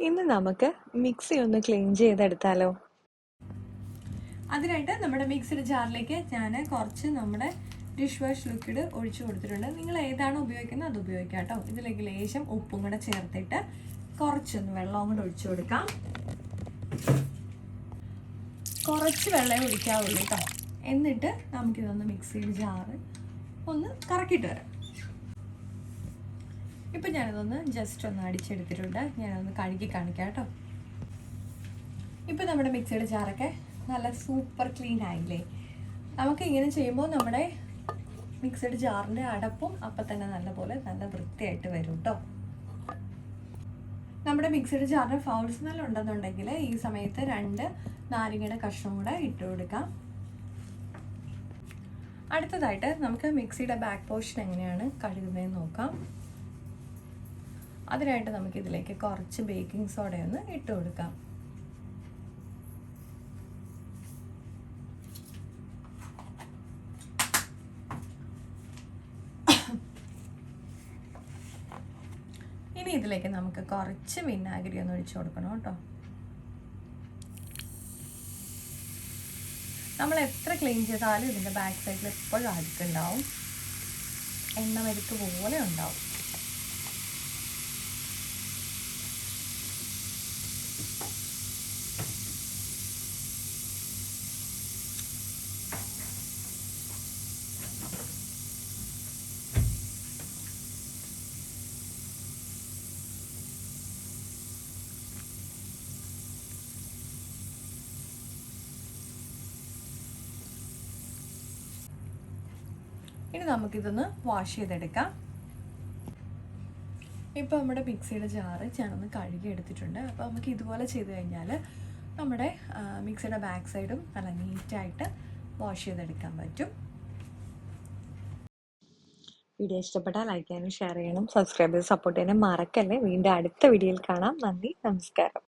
ഇന്ന് നമുക്ക് മിക്സി ഒന്ന് ക്ലീൻ ചെയ്തെടുത്താലോ? അതിനായിട്ട് നമ്മുടെ മിക്സിയുടെ ജാറിലേക്ക് ഞാൻ കുറച്ച് നമ്മുടെ ഡിഷ് വാഷ് ലിക്വിഡ് ഒഴിച്ചു കൊടുത്തിട്ടുണ്ട്. നിങ്ങൾ ഏതാണോ ഉപയോഗിക്കുന്നത് അത് ഉപയോഗിക്കാം കേട്ടോ. ഇതിലേക്ക് ലേശം ഉപ്പും കൂടെ ചേർത്തിട്ട് കുറച്ചൊന്ന് വെള്ളവും കൂടെ ഒഴിച്ചു കൊടുക്കാം. കുറച്ച് വെള്ളം ഒഴിക്കാവുള്ളൂ കേട്ടോ. എന്നിട്ട് നമുക്കിതൊന്ന് മിക്സിയുടെ ജാറ് ഒന്ന് കറക്കിയിട്ട് വരാം. ഇപ്പം ഞാനിതൊന്ന് ജസ്റ്റ് ഒന്ന് അടിച്ചെടുത്തിട്ടുണ്ട്. ഞാനൊന്ന് കഴുകി കാണിക്കാം കേട്ടോ. ഇപ്പം നമ്മുടെ മിക്സിയുടെ ജാറൊക്കെ നല്ല സൂപ്പർ ക്ലീൻ ആയില്ലേ? നമുക്ക് ഇങ്ങനെ ചെയ്യുമ്പോൾ നമ്മുടെ മിക്സിയുടെ ജാറിൻ്റെ അടപ്പും അപ്പം തന്നെ നല്ല വൃത്തിയായിട്ട് വരും കേട്ടോ. നമ്മുടെ മിക്സിയുടെ ജാറിന് ഫൗൾ സ്മെൽ ഉണ്ടെന്നുണ്ടെങ്കിൽ ഈ സമയത്ത് 2 നാരങ്ങയുടെ കഷ്ണം കൂടെ ഇട്ട് കൊടുക്കാം. അടുത്തതായിട്ട് നമുക്ക് മിക്സിയുടെ ബാക്ക് പോർഷൻ എങ്ങനെയാണ് കഴുകുന്നതെന്ന് നോക്കാം. അതിനായിട്ട് നമുക്കിതിലേക്ക് കുറച്ച് ബേക്കിംഗ് സോഡയൊന്ന് ഇട്ട് കൊടുക്കാം. ഇനി ഇതിലേക്ക് നമുക്ക് കുറച്ച് വിനാഗിരി ഒന്ന് ഒഴിച്ചു കൊടുക്കണം കേട്ടോ. നമ്മൾ എത്ര ക്ലീൻ ചെയ്താലും ഇതിൻ്റെ ബാക്ക് സൈഡിൽ എപ്പോഴും അഴുക്കുണ്ടാവും, എണ്ണമരുക്ക് പോലെ ഉണ്ടാവും. ഇനി നമുക്കിതൊന്ന് വാഷ് ചെയ്തെടുക്കാം. ഇപ്പോൾ നമ്മുടെ മിക്സിയുടെ ജാറ് ഞാനൊന്ന് കഴുകി എടുത്തിട്ടുണ്ട്. അപ്പോൾ നമുക്ക് ഇതുപോലെ ചെയ്ത് കഴിഞ്ഞാൽ നമ്മുടെ മിക്സിയുടെ ബാക്ക് സൈഡും നല്ല നീറ്റായിട്ട് വാഷ് ചെയ്തെടുക്കാൻ പറ്റും. വീഡിയോ ഇഷ്ടപ്പെട്ടാൽ ലൈക്ക് ചെയ്യാനും ഷെയർ ചെയ്യണം, സബ്സ്ക്രൈബ് ചെയ്ത് സപ്പോർട്ട് ചെയ്യാനും മറക്കല്ലേ. വീണ്ടും അടുത്ത വീഡിയോയിൽ കാണാം. നന്ദി, നമസ്കാരം.